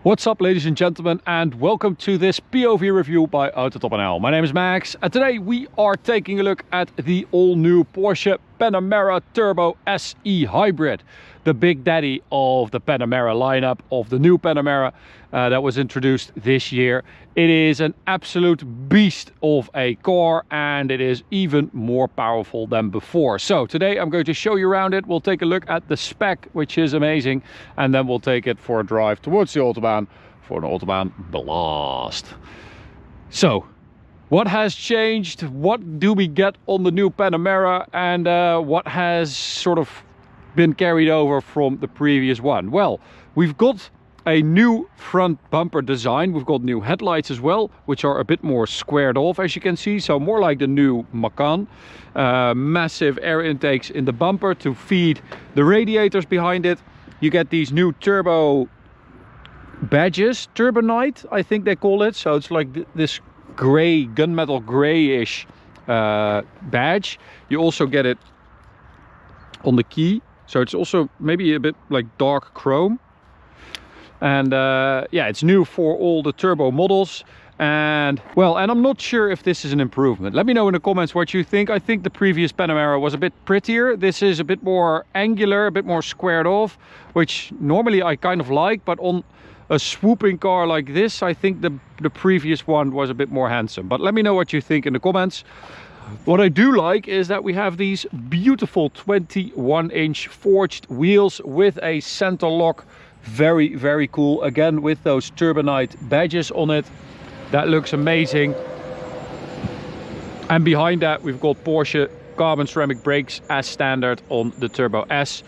What's up, ladies and gentlemen, and welcome to this POV review by Autobahn. My name is Max, and today we are taking a look at the all-new Porsche Panamera Turbo SE Hybrid, the big daddy of the Panamera lineup, of the new Panamera that was introduced this year. It is an absolute beast of a car, and it is even more powerful than before. So today I'm going to show you around it. We'll take a look at the spec, which is amazing, and then we'll take it for a drive towards the Autobahn for an Autobahn blast. So, what has changed? What do we get on the new Panamera, and what has sort of been carried over from the previous one? Well, we've got a new front bumper design. We've got new headlights as well, which are a bit more squared off, as you can see, so more like the new Macan. Massive air intakes in the bumper to feed the radiators behind it. You get these new turbo badges, Turbonite I think they call it, so it's like this gray, gunmetal grayish badge. You also get it on the key, so it's also maybe a bit like dark chrome. And yeah, it's new for all the turbo models. And well, and I'm not sure if this is an improvement. Let me know in the comments what you think. I think the previous Panamera was a bit prettier. This is a bit more angular, a bit more squared off, which normally I kind of like, but on a swooping car like this, I think the previous one was a bit more handsome. But let me know what you think in the comments. What I do like is that we have these beautiful 21-inch forged wheels with a center lock. Very, very cool. Again, with those Turbonite badges on it. That looks amazing. And behind that, we've got Porsche carbon ceramic brakes as standard on the Turbo S.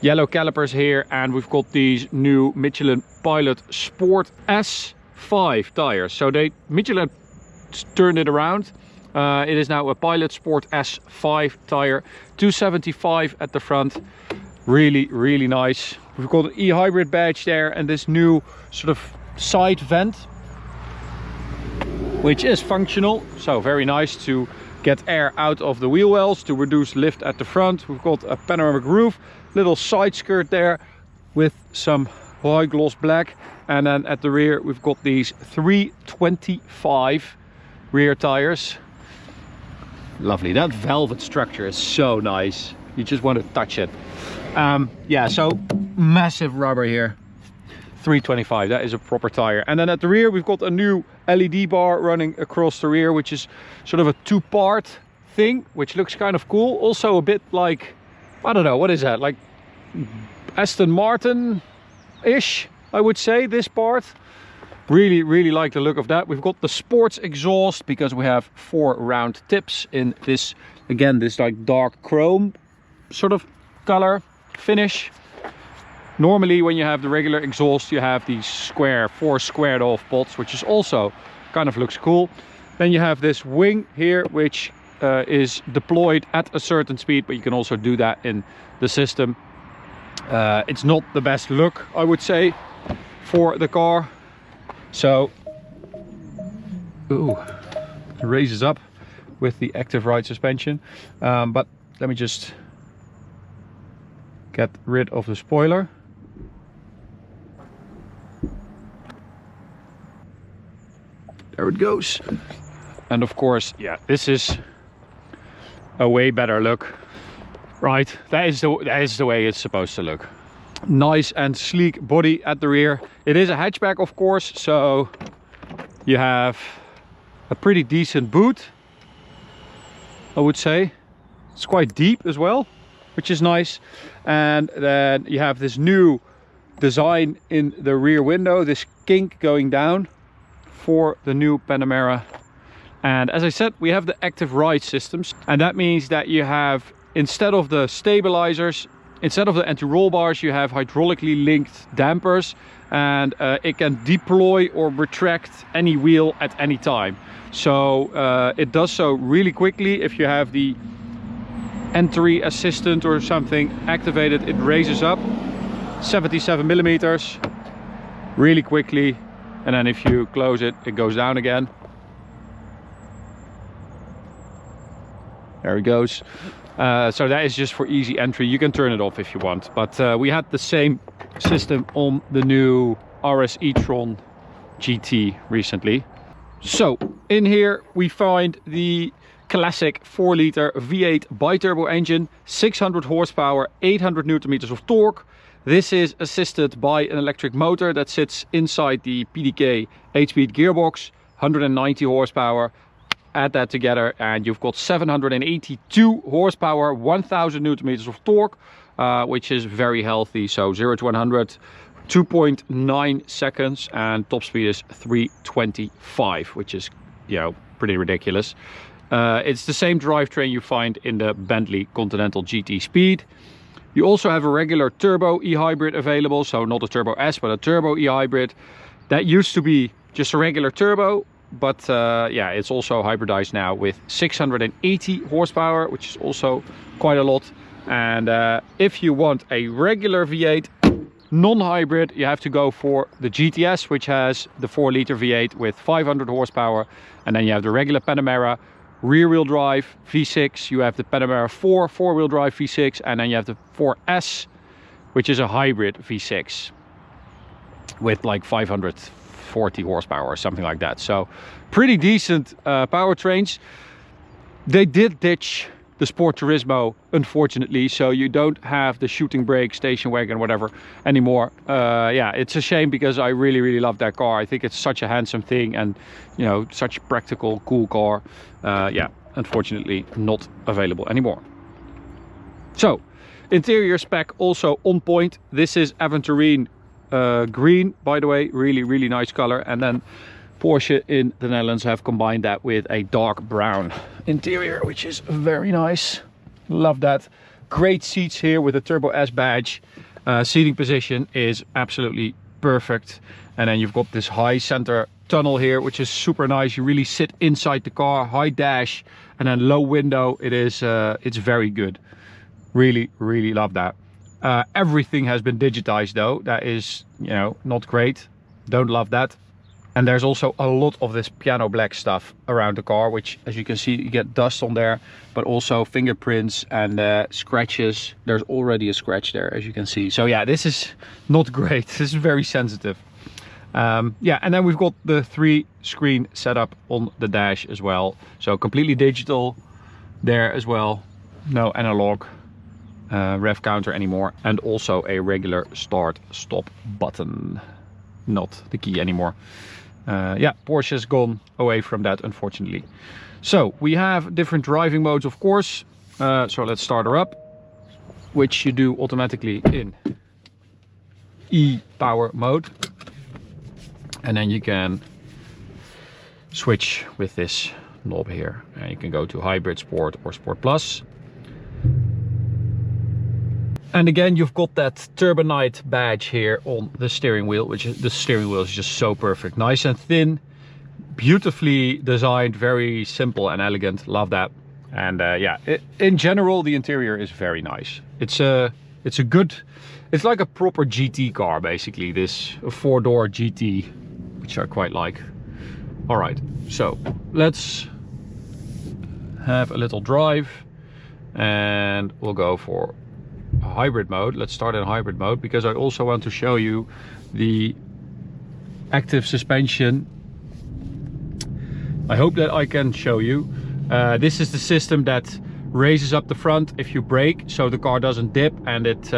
Yellow calipers here, and we've got these new Michelin Pilot Sport S5 tires. So Michelin turned it around. It is now a Pilot Sport S5 tire, 275 at the front. Really, really nice. We've got an e-hybrid badge there, and this new sort of side vent, which is functional, so very nice to get air out of the wheel wells to reduce lift at the front. We've got a panoramic roof, little side skirt there with some high gloss black, and then at the rear we've got these 325 rear tires. Lovely. That velvet structure is so nice, you just want to touch it. Yeah, so massive rubber here. 325, that is a proper tire. And then at the rear we've got a new LED bar running across the rear, which is sort of a two-part thing, which looks kind of cool. Also a bit like, I don't know, what is that, like Aston Martin-ish, I would say, this part. Really, really like the look of that. We've got the sports exhaust because we have 4 round tips in this, again, this like dark chrome sort of color finish. Normally when you have the regular exhaust, you have these four squared off pots, which is also kind of looks cool. Then you have this wing here, which is deployed at a certain speed, but you can also do that in the system. It's not the best look, I would say, for the car. So, ooh, it raises up with the active ride suspension. But let me just get rid of the spoiler. There it goes. And of course, yeah, this is a way better look. Right, that is the way it's supposed to look. Nice and sleek body at the rear. It is a hatchback, of course, so you have a pretty decent boot, I would say. It's quite deep as well, which is nice. And then you have this new design in the rear window, this kink going down for the new Panamera. And as I said, we have the active ride systems, and that means that you have, instead of the stabilizers, instead of the anti-roll bars, you have hydraulically linked dampers, and it can deploy or retract any wheel at any time. So it does so really quickly. If you have the entry assistant or something activated, it raises up 77 millimeters really quickly, and then if you close it, it goes down again. There it goes. So that is just for easy entry. You can turn it off if you want, but we had the same system on the new RS e-tron GT recently. So in here we find the classic 4-liter V8 bi-turbo engine, 600 horsepower, 800 newton meters of torque. This is assisted by an electric motor that sits inside the PDK 8-speed gearbox, 190 horsepower. Add that together and you've got 782 horsepower, 1000 newton meters of torque, which is very healthy. So 0 to 100, 2.9 seconds, and top speed is 325, which is, you know, pretty ridiculous. It's the same drivetrain you find in the Bentley Continental GT Speed. You also have a regular turbo e-hybrid available, so not a turbo S, but a turbo e-hybrid. That used to be just a regular turbo, but yeah, it's also hybridized now with 680 horsepower, which is also quite a lot. And if you want a regular V8 non-hybrid, you have to go for the GTS, which has the 4-liter V8 with 500 horsepower. And then you have the regular Panamera rear-wheel drive V6, you have the Panamera 4 4-wheel drive V6, and then you have the 4S, which is a hybrid V6 with like 540 horsepower or something like that. So pretty decent powertrains. They did ditch the Sport Turismo, unfortunately, so you don't have the shooting brake, station wagon, whatever anymore. Yeah, it's a shame because I really love that car. I think it's such a handsome thing and, you know, such a practical, cool car. Yeah, unfortunately not available anymore. So, interior spec also on point. This is Aventurine green, by the way, really nice color. And then Porsche in the Netherlands have combined that with a dark brown interior, which is very nice. Love that. Great seats here with a Turbo S badge. Seating position is absolutely perfect. And then you've got this high center tunnel here, which is super nice. You really sit inside the car. High dash and then low window. It is it's very good. Really love that. Everything has been digitized though. That is, you know, not great. Don't love that. And there's also a lot of this piano black stuff around the car, which, as you can see, you get dust on there, but also fingerprints and scratches. There's already a scratch there, as you can see. So yeah, this is not great. This is very sensitive. Yeah, and then we've got the 3-screen setup on the dash as well. So completely digital there as well. No analog rev counter anymore. And also a regular start-stop button. Not the key anymore. Yeah, Porsche has gone away from that, unfortunately. So we have different driving modes, of course. So let's start her up, which you do automatically in e-power mode. And then you can switch with this knob here. And you can go to Hybrid, Sport or Sport Plus. And again, you've got that Turbonite badge here on the steering wheel, which is, the steering wheel is just so perfect. Nice and thin, beautifully designed, very simple and elegant. Love that. And yeah, in general, the interior is very nice. It's a good, it's like a proper GT car, basically. This 4-door GT, which I quite like. All right, so let's have a little drive and we'll go for hybrid mode. Let's start in hybrid mode because I also want to show you the active suspension. I hope that I can show you. This is the system that raises up the front if you brake, so the car doesn't dip, and it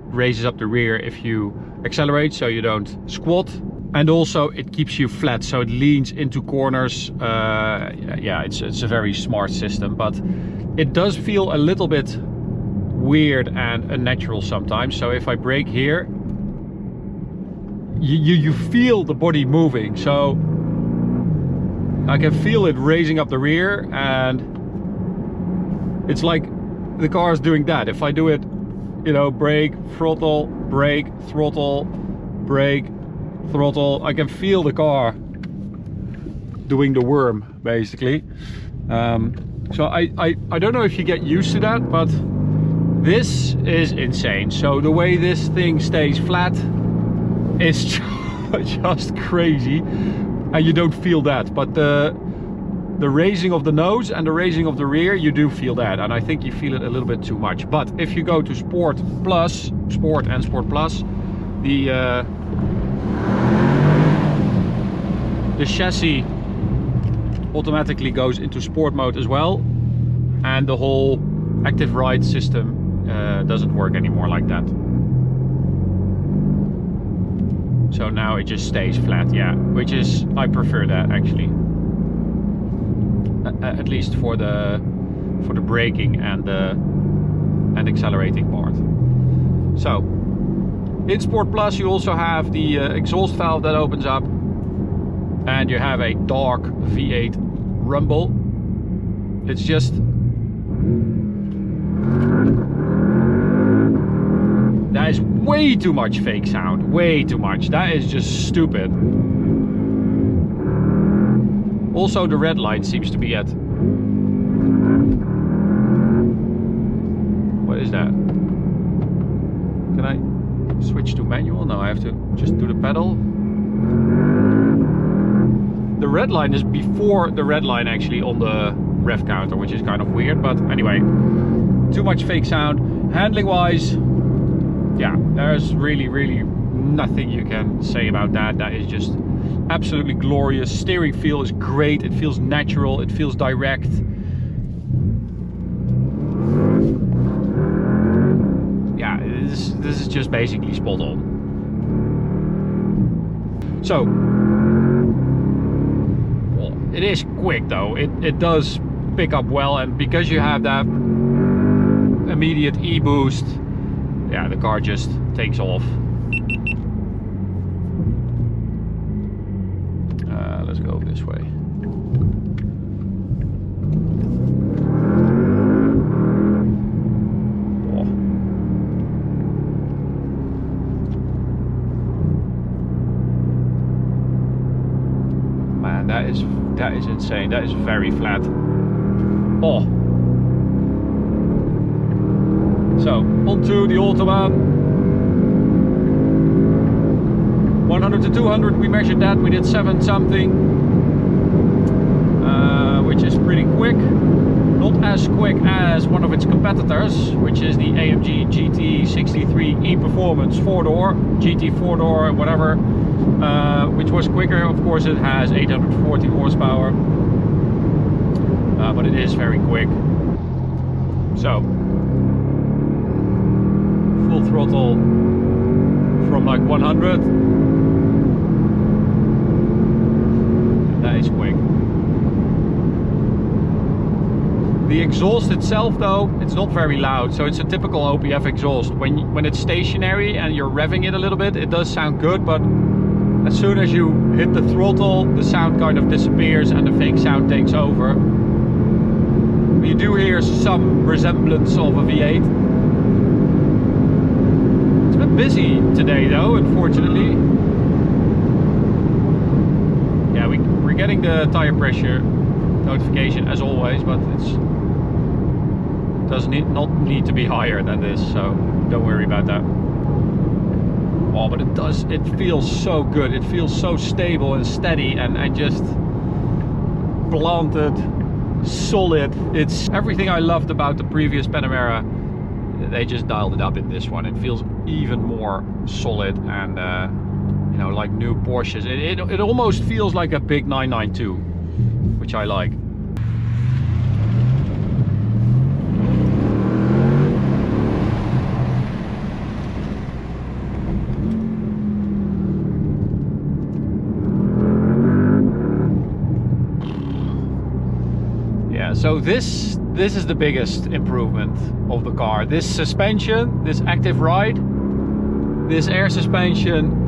raises up the rear if you accelerate, so you don't squat. And also it keeps you flat, so it leans into corners. Yeah, it's a very smart system, but it does feel a little bit weird and unnatural sometimes. So if I brake here, you feel the body moving, so I can feel it raising up the rear, and it's like the car is doing that. If I do it, you know, brake, throttle, brake, throttle, brake, throttle, I can feel the car doing the worm, basically. So I don't know if you get used to that, but this is insane. So the way this thing stays flat is just crazy, and you don't feel that. But the raising of the nose and the raising of the rear, you do feel that, and I think you feel it a little bit too much. But if you go to Sport Plus, Sport and Sport Plus, the The chassis automatically goes into sport mode as well, and the whole active ride system doesn't work anymore like that. So now it just stays flat, yeah, which is, I prefer that actually. At least for the braking and accelerating part. So in Sport Plus you also have the exhaust valve that opens up, and you have a dark V8 rumble. It's just that is way too much fake sound, way too much. That is just stupid. Also the red line seems to be at, what is that? Can I switch to manual? No, I have to just do the pedal. The red line is before the red line actually on the rev counter, which is kind of weird, but anyway, too much fake sound. Handling wise, yeah, there's really nothing you can say about that. That is just absolutely glorious. Steering feel is great. It feels natural. It feels direct. Yeah, this is just basically spot on. So, well, it is quick though. It does pick up well, and because you have that immediate e-boost, yeah, the car just takes off. Let's go this way. Oh. Man, that is insane. That is very flat. Oh. So, onto the Autobahn. 100 to 200, we measured that, we did 7 something, which is pretty quick. Not as quick as one of its competitors, which is the AMG GT63 E-Performance 4-door, GT 4-door, whatever, which was quicker. Of course it has 840 horsepower, but it is very quick. So, full throttle from like 100. That is quick. The exhaust itself though, it's not very loud, so it's a typical OPF exhaust. When it's stationary and you're revving it a little bit, it does sound good, but as soon as you hit the throttle, the sound kind of disappears and the fake sound takes over. You do hear some resemblance of a V8. It's a bit busy today though, unfortunately. Yeah, we're getting the tire pressure notification as always, but it does not need to be higher than this, so don't worry about that. Oh, but it feels so good. It feels so stable and steady and just planted, solid. It's everything I loved about the previous Panamera. They just dialed it up in this one. It feels even more solid and you know, like new Porsches. It almost feels like a big 992, which I like. Yeah, so this is the biggest improvement of the car. This suspension, this active ride, this air suspension,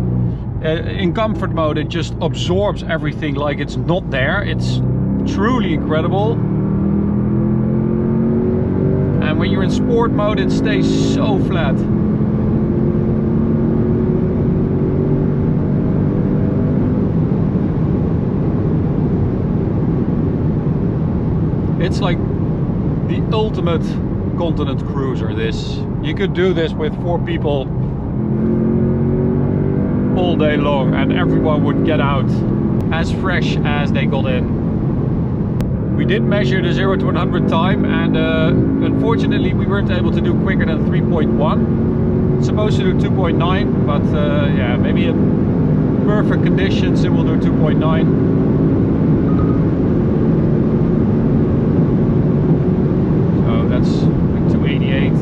in comfort mode it just absorbs everything like it's not there. It's truly incredible. And when you're in sport mode it stays so flat. It's like the ultimate continent cruiser. This, you could do this with 4 people all day long and everyone would get out as fresh as they got in. We did measure the 0 to 100 time, and unfortunately we weren't able to do quicker than 3.1. It's supposed to do 2.9, but yeah, maybe perfect conditions, it will do 2.9. So that's like 288.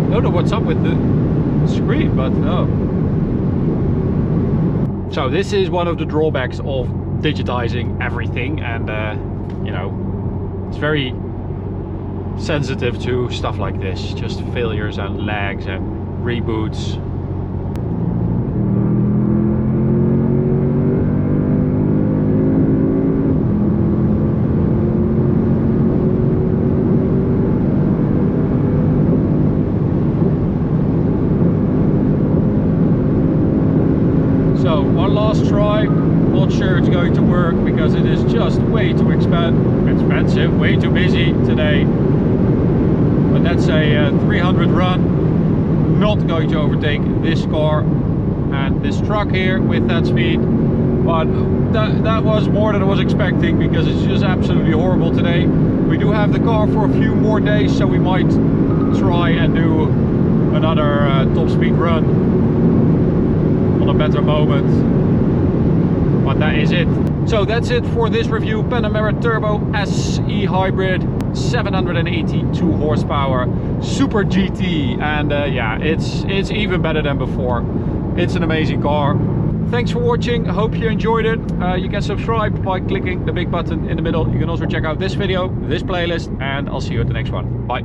I don't know what's up with the screen, but no. So this is one of the drawbacks of digitizing everything, and you know, it's very sensitive to stuff like this, just failures and lags and reboots. So one last try, not sure it's going to work because it is just way too expensive, way too busy today. But that's a 300 run, not going to overtake this car and this truck here with that speed. But that was more than I was expecting, because it's just absolutely horrible today. We do have the car for a few more days, so we might try and do another top speed run on a better moment, but that is it. So that's it for this review. Panamera Turbo SE Hybrid, 782 horsepower, Super GT, and yeah, it's even better than before. It's an amazing car. Thanks for watching, I hope you enjoyed it. You can subscribe by clicking the big button in the middle. You can also check out this video, this playlist, and I'll see you at the next one. Bye.